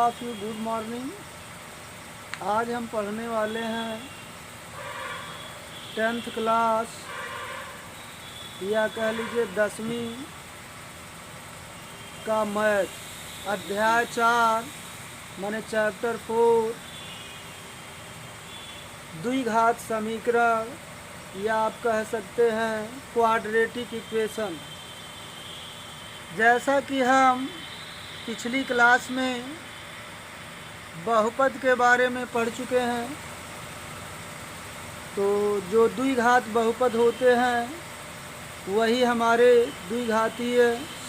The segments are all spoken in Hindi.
Of you good morning. आज हम पढ़ने वाले हैं 10th क्लास या कह लीजिए 10वीं का मैथ अध्याय 4 माने चैप्टर 4 द्विघात समीकरण या आप कह सकते हैं क्वाड्रेटिक इक्वेशन। जैसा कि हम पिछली क्लास में बहुपद के बारे में पढ़ चुके हैं, तो जो द्विघात बहुपद होते हैं वही हमारे द्विघातीय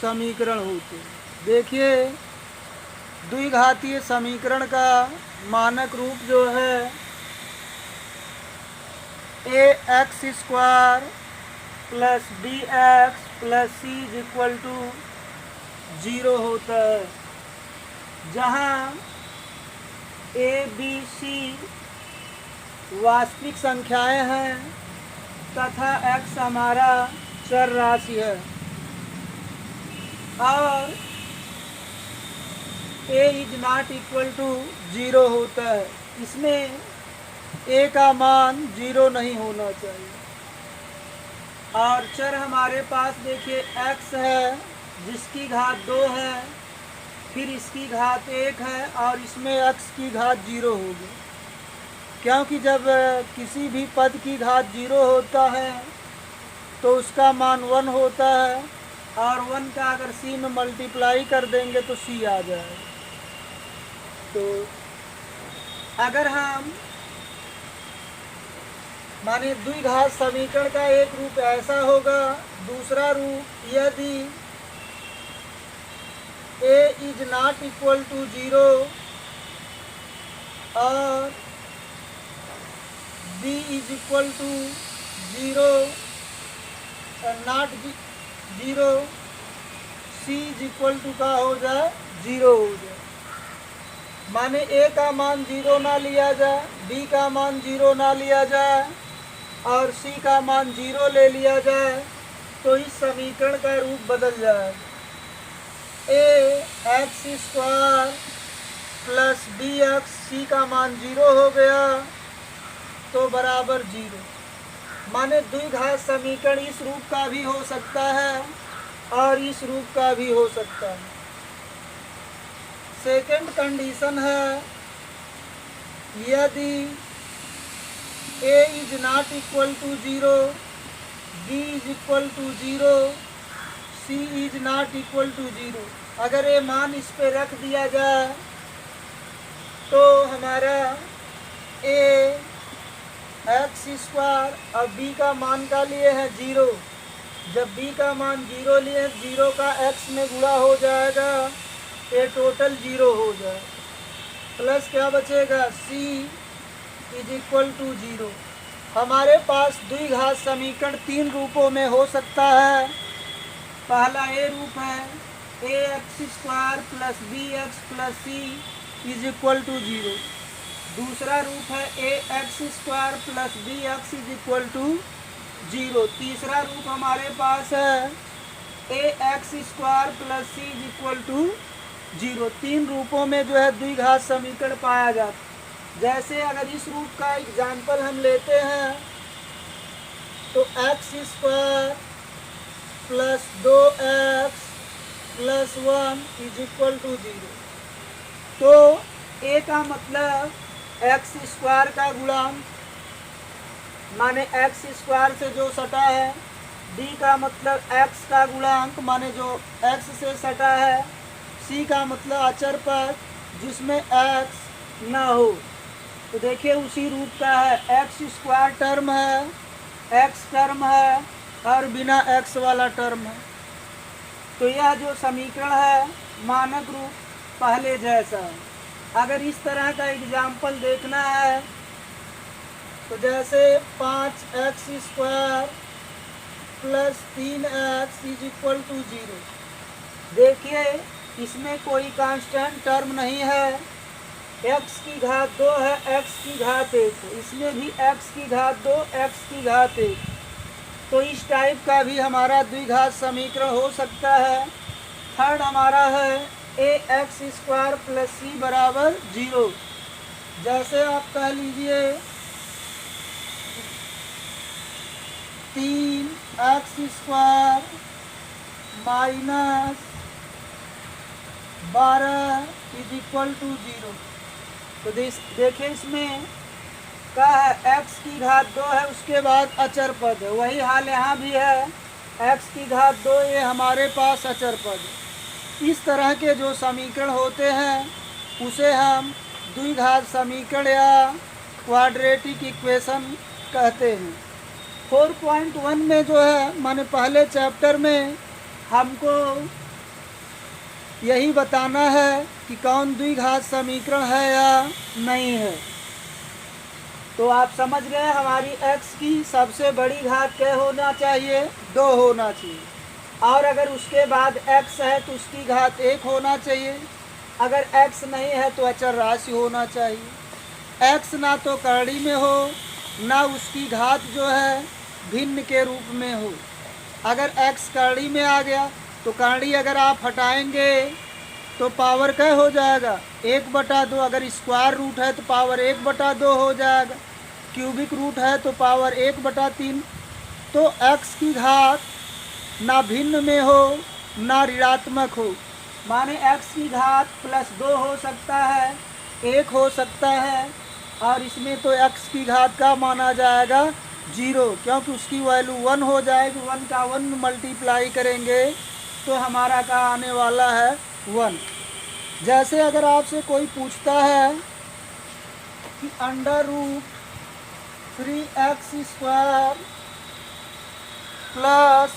समीकरण होते हैं। देखिए, द्विघातीय समीकरण का मानक रूप जो है ax² plus bx plus c equal to 0 होता है, जहाँ a b c वास्तविक संख्याएं हैं तथा x हमारा चर राशि है और a is not equal to 0 होता है। इसमें a का मान 0 नहीं होना चाहिए। और चर हमारे पास देखिए x है जिसकी घात 2 है, फिर इसकी घात 1 है और इसमें x की घात 0 होगी, क्योंकि जब किसी भी पद की घात 0 होता है तो उसका मान 1 होता है और 1 का अगर c में मल्टीप्लाई कर देंगे तो c आ जाएगा। तो अगर हम माने द्विघात समीकरण का एक रूप ऐसा होगा, दूसरा रूप यदि a is not equal to 0 और b is equal to 0 not 0, c is equal to का हो जाए 0 हो जाए। माने a का मान 0 ना लिया जाए, b का मान 0 ना लिया जाए और c का मान 0 ले लिया जाए, तो इस समीकरण का रूप बदल जाए। ax² प्लस bx, c का मान 0 हो गया तो बराबर 0। माने द्विघात समीकरण इस रूप का भी हो सकता है और इस रूप का भी हो सकता है। सेकंड कंडीशन है यदि a is not equal to 0, b is equal to 0, c is not equal to 0। अगर ये मान इस पे रख दिया जाए तो हमारा a x² और b का मान का लिए है 0। जब b का मान 0 लिए 0 का x में गुणा हो जाएगा, ये टोटल 0 हो जाए, प्लस क्या बचेगा c इज इक्वल टू 0। हमारे पास द्विघात समीकरण 3 रूपों में हो सकता है। पहला ए रूप है ax² plus bx plus c is equal to 0। दूसरा रूप है ax² plus bx is equal to 0। तीसरा रूप हमारे पास है ax² plus c is equal to 0। 3 रूपों में जो है द्विघात समीकरण पाया जाता है। जैसे अगर इस रूप का एग्जाम्पल हम लेते हैं तो x² plus 2x plus 1 is equal to 0। तो a का मतलब x² का गुणांक माने x² से जो सटा है, b का मतलब x का गुणांक माने जो x से सटा है, c का मतलब अचर पद जिसमें x ना हो। तो देखिए उसी रूप का है, x² टर्म है, x टर्म है और बिना x वाला टर्म है। तो यह जो समीकरण है मानक रूप पहले जैसा है। अगर इस तरह का एग्जाम्पल देखना है तो जैसे 5x² plus 3x is equal to 0। देखिए इसमें कोई कांस्टेंट टर्म नहीं है, x की घात 2 है, x की घात 1 है, इसमें भी x की घात 2, x की घात 1। तो इस टाइप का भी हमारा द्विघात समीकरण हो सकता है। थर्ड हमारा है a x square plus c बराबर 0। जैसे आप कह लीजिए 3x square minus 12 is equal to 0। तो देखिए इसमें क्या है, x की घात 2 है, उसके बाद अचर पद है। वही हाल यहाँ भी है, x की घात 2 ये हमारे पास अचर पद है। इस तरह के जो समीकरण होते हैं उसे हम द्विघात समीकरण या क्वाड्रेटिक इक्वेशन कहते हैं। 4.1 में जो है, माने पहले चैप्टर में हमको यही बताना है कि कौन द्विघात समीकरण है या नहीं है। तो आप समझ गए हमारी x की सबसे बड़ी घात क्या होना चाहिए, 2 होना चाहिए। और अगर उसके बाद x है तो उसकी घात 1 होना चाहिए। अगर x नहीं है तो अचर राशि होना चाहिए। x ना तो करड़ी में हो, ना उसकी घात जो है भिन्न के रूप में हो। अगर x करड़ी में आ गया तो करड़ी अगर आप हटाएंगे तो पावर क्या हो जाएगा, 1/2। अगर स्क्वायर रूट है तो पावर 1/2 हो जाएगा। क्यूबिक रूट है तो पावर 1/3। तो x की घात ना भिन्न में हो ना ऋणात्मक हो, माने x की घात +2 हो सकता है, 1 हो सकता है। और इसमें तो x की घात का माना जाएगा 0, क्योंकि उसकी वैल्यू 1 हो जाएगी। 1 का 1 मल्टीप्लाई करेंगे तो हमारा का आने वाला है 1। जैसे अगर आपसे कोई पूछता है कि √3x square plus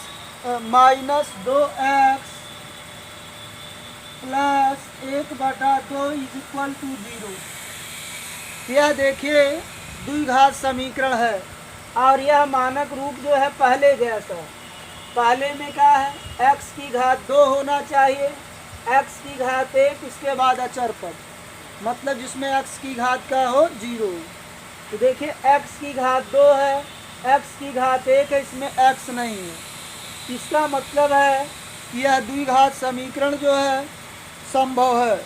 -2x plus 1/2 is equal to 0। यह देखिए द्विघात समीकरण है और यह मानक रूप जो है पहले जैसा। पहले में क्या है, x की घात 2 होना चाहिए, x की घात 1, इसके बाद अचर पद, मतलब जिसमें x की घात का हो 0। तो देखिए x की घात 2 है, x की घात 1 है, इसमें x नहीं है। इसका मतलब है कि यह द्विघात समीकरण जो है संभव है।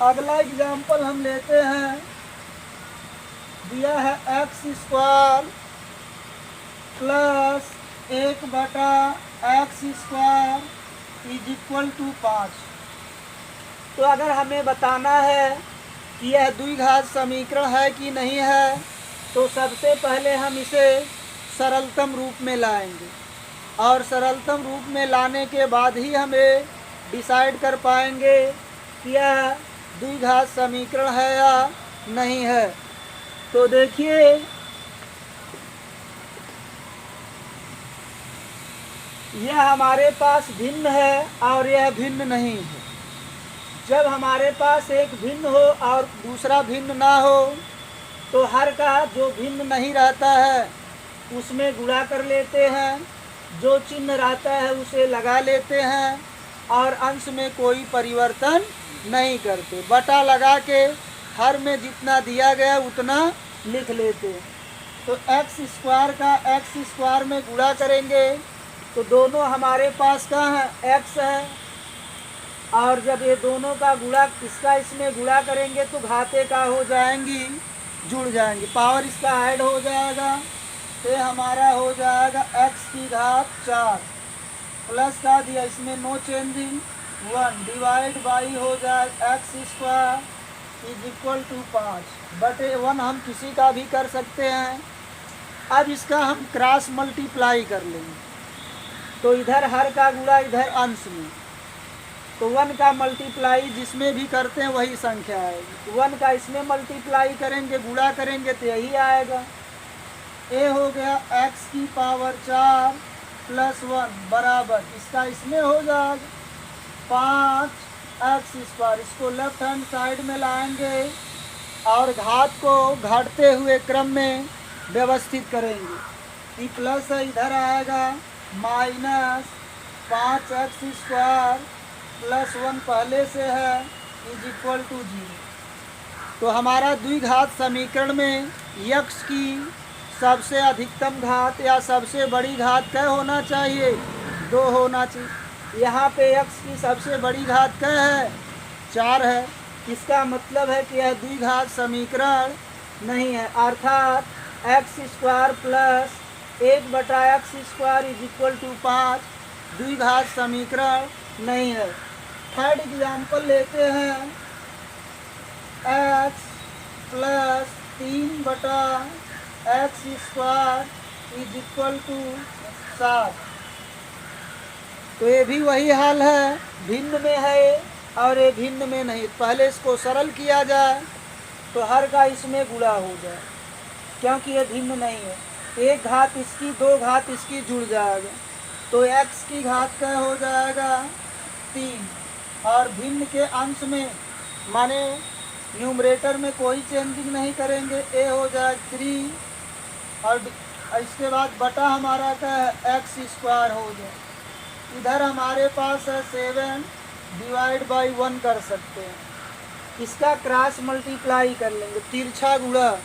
अगला एग्जाम्पल हम लेते हैं, दिया है x square plus 1/x square is equal to 5। तो अगर हमें बताना है कि यह द्विघात समीकरण है कि नहीं है, तो सबसे पहले हम इसे सरलतम रूप में लाएंगे और सरलतम रूप में लाने के बाद ही हमें डिसाइड कर पाएंगे कि यह द्विघात समीकरण है या नहीं है। तो देखिए यह हमारे पास भिन्न है और यह भिन्न नहीं है। जब हमारे पास एक भिन्न हो और दूसरा भिन्न ना हो तो हर का जो भिन्न नहीं रहता है उसमें गुणा कर लेते हैं, जो चिन्ह रहता है उसे लगा लेते हैं और अंश में कोई परिवर्तन नहीं करते। बटा लगा के हर में जितना दिया गया उतना लिख लेते हैं। तो x स्क्वायर का x स्क्वायर में गुणा करेंगे तो दोनों हमारे पास क्या है, x है। और जब ये दोनों का गुणा इसका इसमें गुणा करेंगे तो घाते का हो जाएंगी, जुड़ जाएंगे, पावर इसका ऐड हो जाएगा। तो हमारा हो जाएगा x की घात 4 प्लस का दिया इसमें नो चेंजिंग 1 डिवाइड बाई हो जाएगा x square is equal to 5/1। हम किसी का भी कर सकते हैं। अब इसका हम क्रॉस मल्टीप्लाई कर लेंगे तो इधर हर का गुणा इधर अंश में, तो 1 का मल्टीप्लाई जिसमें भी करते हैं वही संख्या आएगी। 1 का इसमें मल्टीप्लाई करेंगे, गुणा करेंगे तो यही आएगा। ए हो गया x की पावर 4 प्लस 1 बराबर इसका इसमें हो जाएगा 5x स्क्वायर। इसको लेफ्ट हैंड साइड में लाएंगे और घात को घटते हुए क्रम में व्यवस्थित करेंगे। ई प्लस इधर आएगा -5x स्क्वायर प्लस 1 पहले से है इज इक्वल टू 0। तो हमारा द्विघात समीकरण में x की सबसे अधिकतम घात या सबसे बड़ी घात क्या होना चाहिए, 2 होना चाहिए। यहाँ पे x की सबसे बड़ी घात क्या है? 4 है। इसका मतलब है कि यह द्विघात समीकरण नहीं है, अर्थात x² plus 1/x² is equal to 5 द्विघात समीकरण नहीं है। थर्ड एग्जाम्पल लेते हैं, x plus 3/x² is equal to 7। तो ये भी वही हाल है, भिन्न में है और ये भिन्न में नहीं। पहले इसको सरल किया जाए तो हर का इसमें गुणा हो जाए, क्योंकि ये भिन्न नहीं है। एक घात इसकी, दो घात इसकी जुड़ जाएगा, तो x की घात क्या हो जाएगा? 3। और भिन्न के अंश में माने न्यूमरेटर में कोई चेंजिंग नहीं करेंगे, a हो जाए 3 और इसके बाद बटा हमारा क्या है? x² हो जाए। इधर हमारे पास है 7/1 कर सकते हैं। इसका क्रॉस मल्टीप्लाई कर लेंगे, तिरछा गुणा।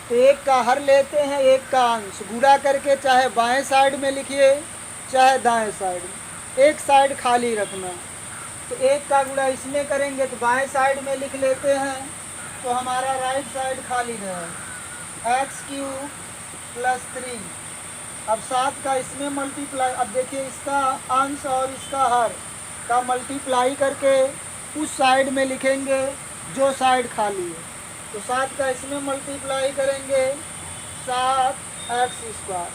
तो एक का हर लेते हैं, एक का अंश गुणा करके चाहे बाएं साइड में लिखिए चाहे दाएं साइड में, एक साइड खाली रखना। तो एक का गुणा इसमें करेंगे तो बाएं साइड में लिख लेते हैं, तो हमारा राइट साइड खाली रहेगा। x³ plus 3। अब 7 का इसमें मल्टीप्लाई, अब देखिए इसका अंश और इसका हर का मल्टीप्लाई करके उस साइड में लिखेंगे जो साइड खाली है। तो 7 का इसमें मल्टीप्लाई करेंगे 7x²।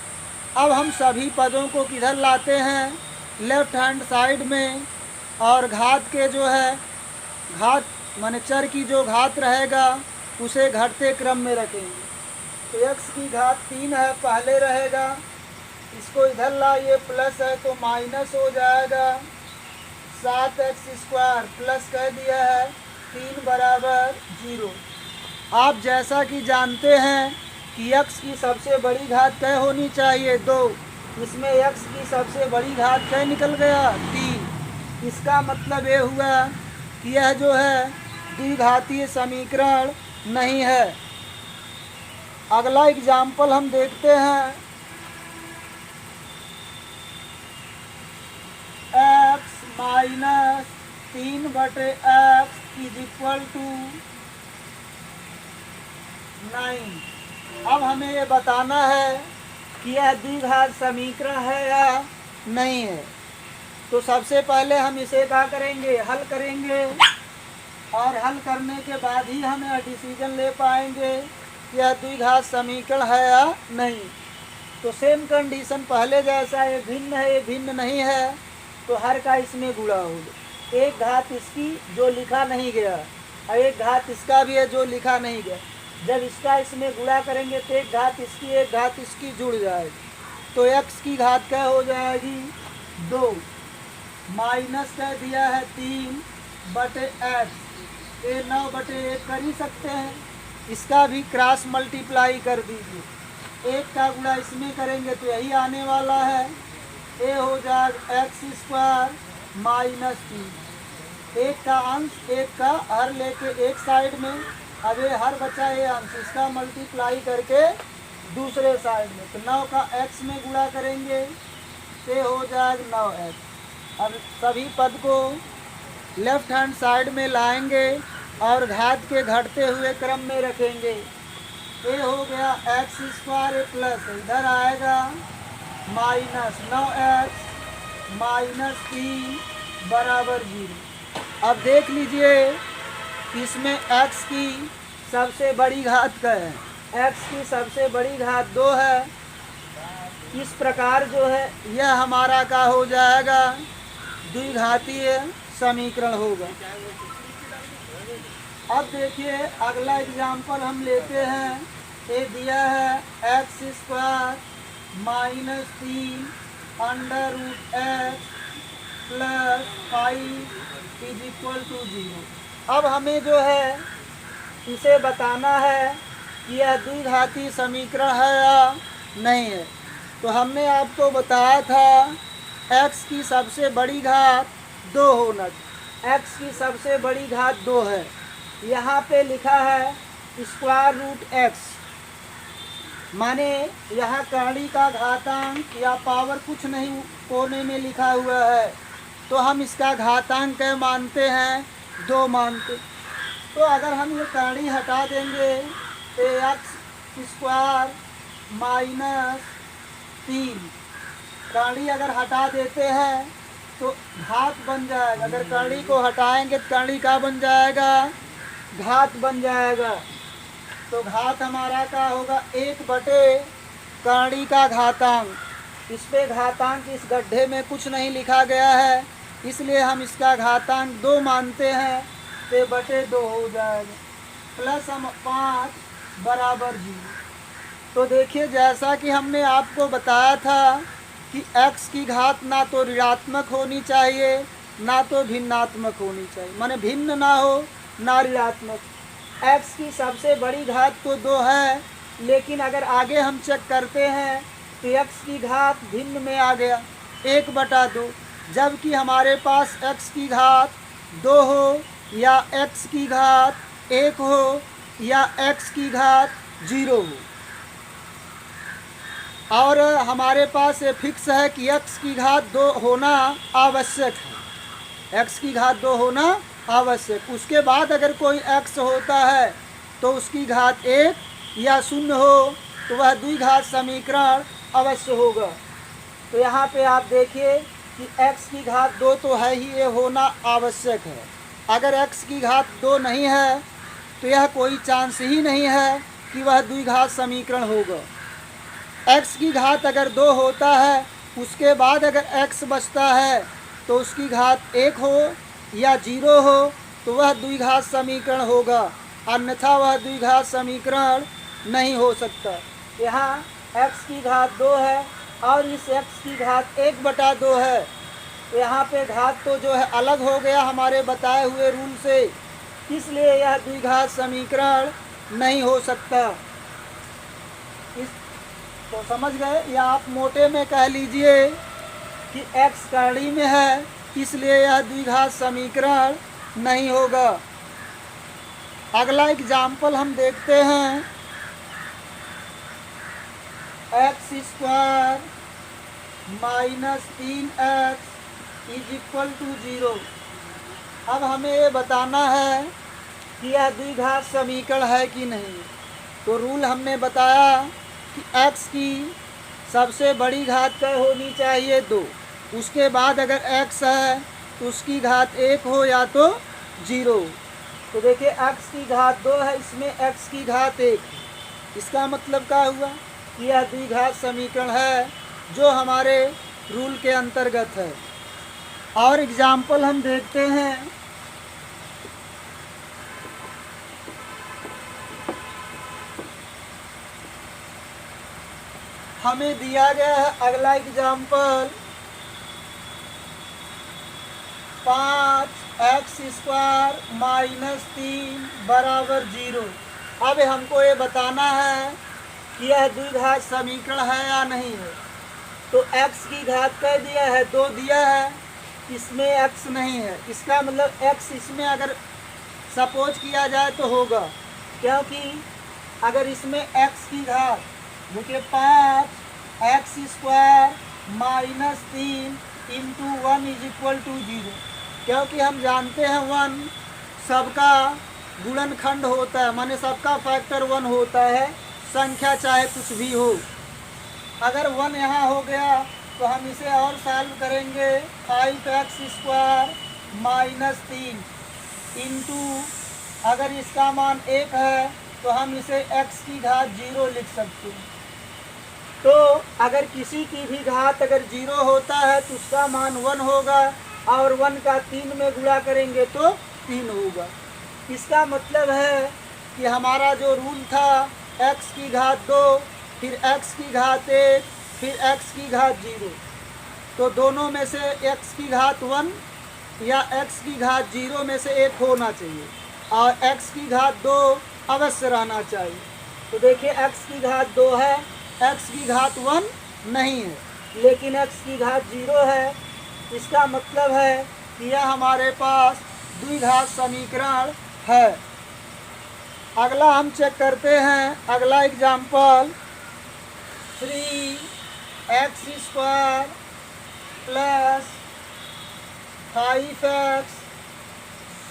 अब हम सभी पदों को किधर लाते हैं? लेफ्ट हैंड साइड में, और घात के जो है घात माने चर की जो घात रहेगा उसे घटते क्रम में रखेंगे। तो x की घात 3 है, पहले रहेगा, इसको इधर लाइए, प्लस है तो माइनस हो जाएगा। 7x² प्लस कह दिया है 3 बराबर 0। आप जैसा कि जानते हैं कि x की सबसे बड़ी घात क्या होनी चाहिए? 2। इसमें x की सबसे बड़ी घात क्या निकल गया? 3। इसका मतलब ये हुआ कि यह जो है द्विघातीय समीकरण नहीं है। अगला एग्जाम्पल हम देखते हैं, x minus 3/x is equal to 9। अब हमें ये बताना है कि यह द्विघात समीकरण है या नहीं है। तो सबसे पहले हम इसे क्या करेंगे? हल करेंगे, और हल करने के बाद ही हम यह डिसीजन ले पाएंगे कि यह द्विघात समीकरण है या नहीं। तो सेम कंडीशन पहले जैसा, ये भिन्न है, ये भिन्न नहीं है, तो हर का इसमें गुणा होगा। एक घात इसकी जो लिखा नहीं गया और एक घात इसका भी है जो लिखा नहीं गया। जब इसका इसमें गुणा करेंगे तो एक घात इसकी एक घात इसकी जुड़ जाएगी, तो x की घात क्या हो जाएगी? 2 माइनस कह दिया है 3/x, ये 9/1 कर ही सकते हैं। इसका भी क्रॉस मल्टीप्लाई कर दीजिए, एक का गुणा इसमें करेंगे तो यही आने वाला है, ए हो जाएगा x² माइनस 3। एक का अंश एक का हर लेके एक साइड में, अब ये हर बचा ये अंश, इसका मल्टीप्लाई करके दूसरे साइड में, तो 9 का x में गुणा करेंगे से हो जाएगा 9x। अब सभी पद को लेफ्ट हैंड साइड में लाएंगे और घात के घटते हुए क्रम में रखेंगे। ये हो गया x² प्लस इधर आएगा माइनस 9x माइनस 3 बराबर 0। अब देख लीजिए इसमें x की सबसे बड़ी घात क्या है? x की सबसे बड़ी घात 2 है। इस प्रकार जो है यह हमारा क्या हो जाएगा? द्विघातीय समीकरण होगा। अब देखिए अगला एग्जाम्पल हम लेते हैं, ये दिया है x² minus 3√x plus 5 is equal to 0। अब हमें जो है इसे बताना है कि यह द्विघातीय समीकरण है या नहीं है। तो हमने आपको बताया था x की सबसे बड़ी घात 2 होना चाहिए। x की सबसे बड़ी घात 2 है, यहाँ पे लिखा है √x, माने यहाँ कर्ण का घातांक या पावर कुछ नहीं कोने में लिखा हुआ है, तो हम इसका घातांक क्या मानते हैं, 2 मानते। तो अगर हम ये कड़ी हटा देंगे तो x² माइनस 3 कड़ी अगर हटा देते हैं तो घात बन जाएगा। अगर कड़ी को हटाएंगे तो कड़ी का बन जाएगा, घात बन जाएगा। तो घात हमारा क्या होगा, 1/, कड़ी का घातांक। इस पे घातांक इस गड्ढे में कुछ नहीं लिखा गया है, इसलिए हम इसका घातांक 2 मानते हैं। तो बटे 2 हो जाएगा, प्लस हम 5 बराबर 0। तो देखिए जैसा कि हमने आपको बताया था कि x की घात ना तो ऋणात्मक होनी चाहिए ना तो भिन्नात्मक होनी चाहिए, माने भिन्न ना हो ना ऋणात्मक। x की सबसे बड़ी घात तो 2 है, लेकिन अगर आगे हम चेक करते हैं तो x की घात भिन्न में आ गया 1/2, जबकि हमारे पास x की घात 2 हो या x की घात 1 हो या x की घात 0 हो। और हमारे पास ये फिक्स है कि x की घात 2 होना आवश्यक है, x की घात 2 होना आवश्यक। उसके बाद अगर कोई x होता है तो उसकी घात 1 या 0 हो तो वह द्विघात समीकरण अवश्य होगा। तो यहाँ पे आप देखिए कि x की घात 2 तो है ही, ये होना आवश्यक है। अगर x की घात 2 नहीं है तो यह कोई चांस ही नहीं है कि वह द्विघात समीकरण होगा। x की घात अगर 2 होता है, उसके बाद अगर x बचता है तो उसकी घात 1 हो या 0 हो तो वह द्विघात समीकरण होगा, अन्यथा वह द्विघात समीकरण नहीं हो सकता। यहाँ x की घात 2 है और इस x की घात 1/2 है। यहाँ पे घात तो जो है अलग हो गया हमारे बताए हुए रूल से, इसलिए यह द्विघात समीकरण नहीं हो सकता। इस तो समझ गए, या आप मोटे में कह लीजिए कि x कड़ी में है, इसलिए यह द्विघात समीकरण नहीं होगा। अगला एग्जाम्पल हम देखते हैं, x² minus 3x is equal to 0। अब हमें ये बताना है कि यह द्विघात समीकरण है कि नहीं। तो रूल हमने बताया कि x की सबसे बड़ी घात क्या होनी चाहिए, 2। उसके बाद अगर x है तो उसकी घात 1 हो या तो 0। तो देखिए x की घात 2 है, इसमें x की घात 1 है। इसका मतलब क्या हुआ कि यह द्विघात समीकरण है जो हमारे रूल के अंतर्गत है। और एग्जाम्पल हम देखते हैं, हमें दिया गया है अगला एग्जाम्पल 5x² माइनस 3 बराबर 0। अब हमको ये बताना है कि यह द्विघात समीकरण है या नहीं है। तो x की घात क्या दिया है, 2 दिया है, इसमें x नहीं है। इसका मतलब x इसमें अगर सपोज किया जाए तो होगा, क्योंकि अगर इसमें x की घात देखिए 5x² minus 3 into 1 is equal to 0, क्योंकि हम जानते हैं 1 सबका गुणनखंड होता है, माने सबका फैक्टर 1 होता है, संख्या चाहे कुछ भी हो। अगर 1 यहाँ हो गया तो हम इसे और सॉल्व करेंगे, 5x² माइनस 3 इंटू, अगर इसका मान 1 है तो हम इसे x की घात 0 लिख सकते हैं। तो अगर किसी की भी घात अगर 0 होता है तो उसका मान 1 होगा, और 1 का 3 में गुणा करेंगे तो 3 होगा। इसका मतलब है कि हमारा जो रूल था x की घात 2 फिर x की घात 1 फिर x की घात 0, तो दोनों में से x की घात 1 या x की घात 0 में से 1 होना चाहिए, और x की घात 2 अवश्य रहना चाहिए। तो देखिए x की घात 2 है, x की घात 1 नहीं है, लेकिन x की घात 0 है। इसका मतलब है कि यह हमारे पास द्विघात समीकरण है। अगला हम चेक करते हैं, अगला example 3x² plus 5x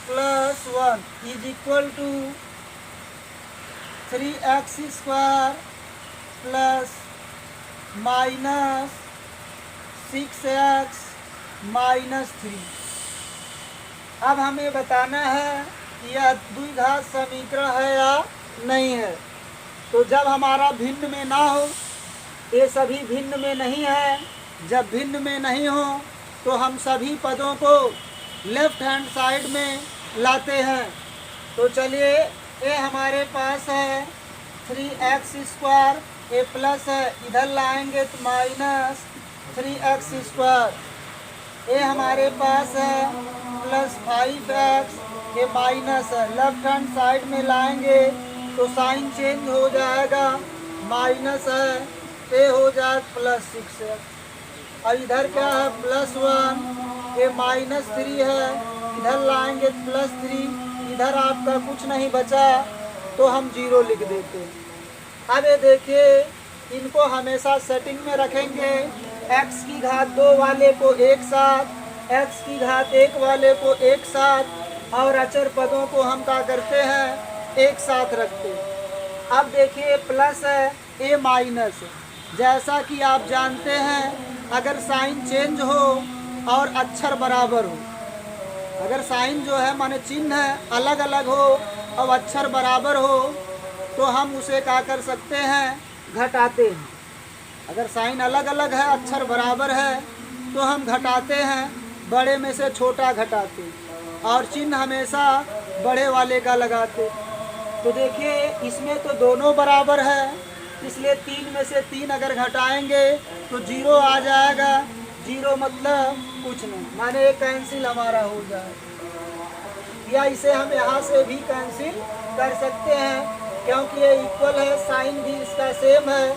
plus 1 is equal to 3x square plus minus 6x minus 3। अब हमें बताना है कि यह द्विघात समीकरण है या नहीं है। तो जब हमारा भिन्न में ना हो, ये सभी भिन्न में नहीं है, जब भिन्न में नहीं हो तो हम सभी पदों को लेफ्ट हैंड साइड में लाते हैं। तो चलिए, ये हमारे पास है 3x स्क्वायर, ये प्लस है, इधर लाएंगे तो माइनस 3x स्क्वायर। ये हमारे पास है प्लस 5x, ये माइनस है, लेफ्ट हैंड साइड में लाएंगे तो साइन चेंज हो जाएगा, माइनस है, ये हो जाए प्लस 6x। और इधर क्या है प्लस 1, ये माइनस 3 है, इधर लाएंगे प्लस 3, इधर आपका कुछ नहीं बचा तो हम 0 लिख देते हैं। अब ये देखिए, इनको हमेशा सेटिंग में रखेंगे, x की घात 2 वाले को एक साथ, x की घात 1 वाले को एक साथ, और अचर पदों को हम क्या करते हैं, एक साथ रखते हैं। अब देखिए, प्लस है, ये माइनस है। जैसा कि आप जानते हैं, अगर साइन चेंज हो और अक्षर बराबर हो, अगर साइन जो है माने चिन्ह है अलग अलग हो और अक्षर बराबर हो, तो हम उसे क्या कर सकते हैं, घटाते हैं। अगर साइन अलग अलग है, अक्षर बराबर है, तो हम घटाते हैं, बड़े में से छोटा घटाते हैं, और चिन्ह हमेशा बड़े वाले का लगाते। तो देखिए, इसमें तो दोनों बराबर है, इसलिए 3 में से 3 अगर घटाएंगे तो 0 आ जाएगा। 0 मतलब कुछ नहीं, माने ये कैंसिल हमारा हो जाएगा। या इसे हम यहाँ से भी कैंसिल कर सकते हैं, क्योंकि ये इक्वल है, साइन भी इसका सेम है,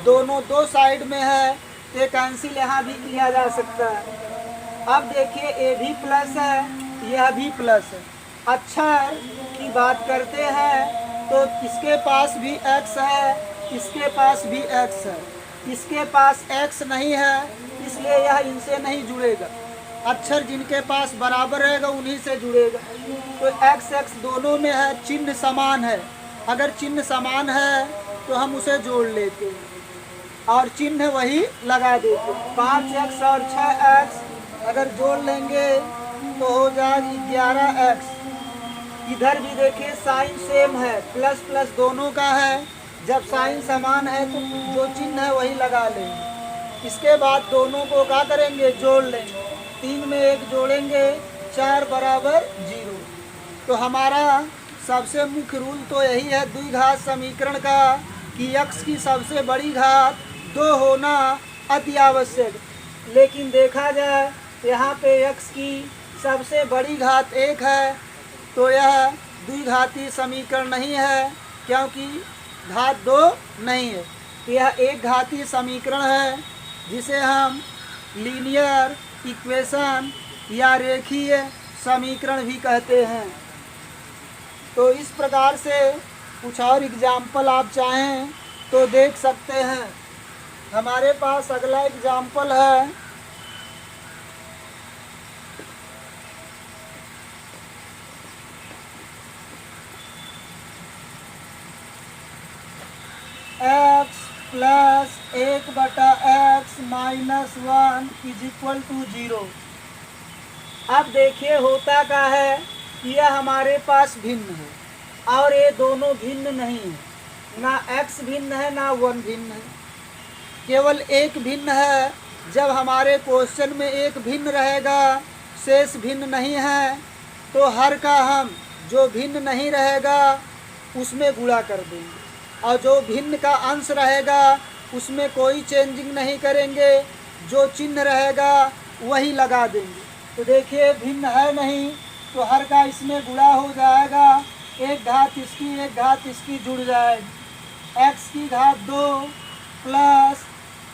दोनों दो साइड में है, ये कैंसिल यहाँ भी किया जा सकता है। अब देखिए, ये भी प्लस है, यह भी प्लस है। अक्षर की बात करते हैं तो इसके पास भी x है, इसके पास भी x है, इसके पास x नहीं है, इसलिए यह इनसे नहीं जुड़ेगा। अक्षर जिनके पास बराबर रहेगा उन्हीं से जुड़ेगा। तो x x दोनों में है, चिन्ह समान है। अगर चिन्ह समान है तो हम उसे जोड़ लेते हैं और चिन्ह वही लगा देते हैं। 5x और 6x अगर जोड़ लेंगे तो हो जाएगा 11x। इधर भी देखिए, साइन सेम है, प्लस प्लस दोनों का है। जब साइन समान है तो जो चिन्ह है वही लगा लेंगे। इसके बाद दोनों को क्या करेंगे, जोड़ लेंगे। 3 में 1 जोड़ेंगे, 4 बराबर 0। तो हमारा सबसे मुख्य रूल तो यही है द्विघात समीकरण का, कि x की सबसे बड़ी घात 2 होना अति आवश्यक। लेकिन देखा जाए, यहाँ पे x की सबसे बड़ी घात 1 है, तो यह द्विघाती समीकरण नहीं है, क्योंकि घात 2 नहीं है। यह एक घाती समीकरण है, जिसे हम लीनियर इक्वेशन या रेखीय समीकरण भी कहते हैं। तो इस प्रकार से कुछ और एग्जाम्पल आप चाहें तो देख सकते हैं। हमारे पास अगला एग्जाम्पल है, x plus 1/x minus 1 is equal to 0। अब देखिए, होता क्या है कि यह हमारे पास भिन्न है और ये दोनों भिन्न नहीं है, ना x भिन्न है ना 1 भिन्न है, केवल एक भिन्न है। जब हमारे क्वेश्चन में एक भिन्न रहेगा, शेष भिन्न नहीं है, तो हर का हम जो भिन्न नहीं रहेगा उसमें गुणा कर देंगे, और जो भिन्न का अंश रहेगा उसमें कोई चेंजिंग नहीं करेंगे, जो चिन्ह रहेगा वही लगा देंगे। तो देखिए, भिन्न है नहीं तो हर का इसमें गुणा हो जाएगा, एक घात इसकी एक घात इसकी जुड़ जाएगी। x की घात 2 प्लस,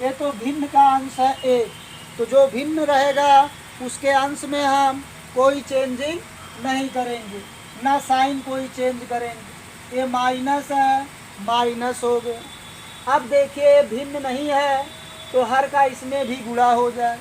ये तो भिन्न का अंश है 1, तो जो भिन्न रहेगा उसके अंश में हम कोई चेंजिंग नहीं करेंगे, ना साइन कोई चेंज करेंगे। ये माइनस है, माइनस हो गया। अब देखिए, भिन्न नहीं है तो हर का इसमें भी गुणा हो जाए।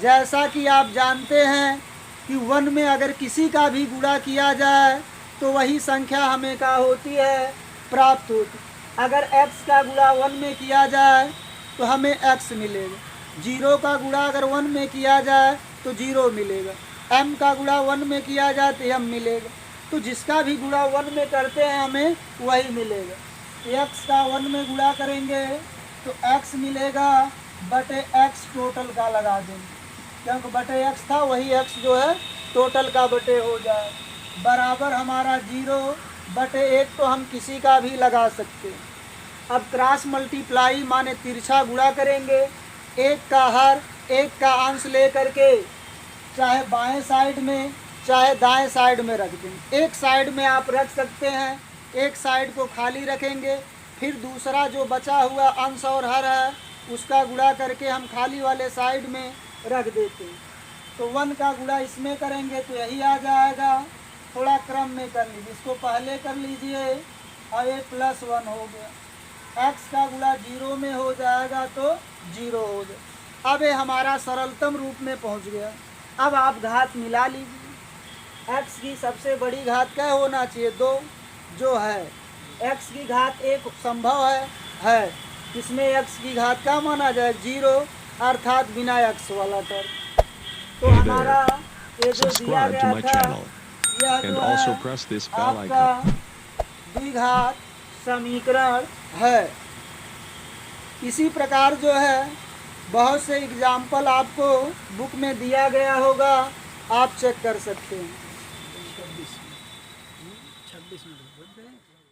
जैसा कि आप जानते हैं कि 1 में अगर किसी का भी गुणा किया जाए तो वही संख्या हमें क्या होती है, प्राप्त होती। अगर x का गुणा 1 में किया जाए तो हमें x मिलेगा, 0 का गुणा अगर 1 में किया जाए तो 0 मिलेगा, m का गुणा 1 में किया जाए तो m मिलेगा। तो जिसका भी गुणा 1 में करते हैं हमें वही मिलेगा। x का 1 में गुणा करेंगे तो x मिलेगा, बटे x टोटल का लगा देंगे, क्योंकि बटे x था वही x जो है टोटल का बटे हो जाए, बराबर हमारा 0 बटे 1 तो हम किसी का भी लगा सकते हैं। अब क्रॉस मल्टीप्लाई माने तिरछा गुणा करेंगे, 1 का हर 1 का अंश ले करके चाहे बाएं साइड में चाहे दाएं साइड में रख देंगे। एक साइड में आप रख सकते हैं, एक साइड को खाली रखेंगे, फिर दूसरा जो बचा हुआ अंश और हर है उसका गुणा करके हम खाली वाले साइड में रख देते हैं। तो 1 का गुणा इसमें करेंगे तो यही आ जाएगा। थोड़ा क्रम में कर लीजिए, इसको पहले कर लीजिए और ये +1 हो गया। x का गुणा 0 में हो जाएगा तो 0 हो गया। अब ये हमारा सरलतम रूप में पहुंच गया। अब आप घात मिला लीजिए। x की सबसे बड़ी घात क्या होना चाहिए, 2 जो है। x की घात 1 संभव है। इसमें x की घात क्या माना जाए, 0, अर्थात बिना x वाला टर्म। तो हमारा ये जो दिया गया था यह जो है आपका द्विघात समीकरण है। इसी प्रकार जो है बहुत से एग्जाम्पल आपको बुक में दिया गया होगा, आप चेक कर सकते हैं। 26 मिनट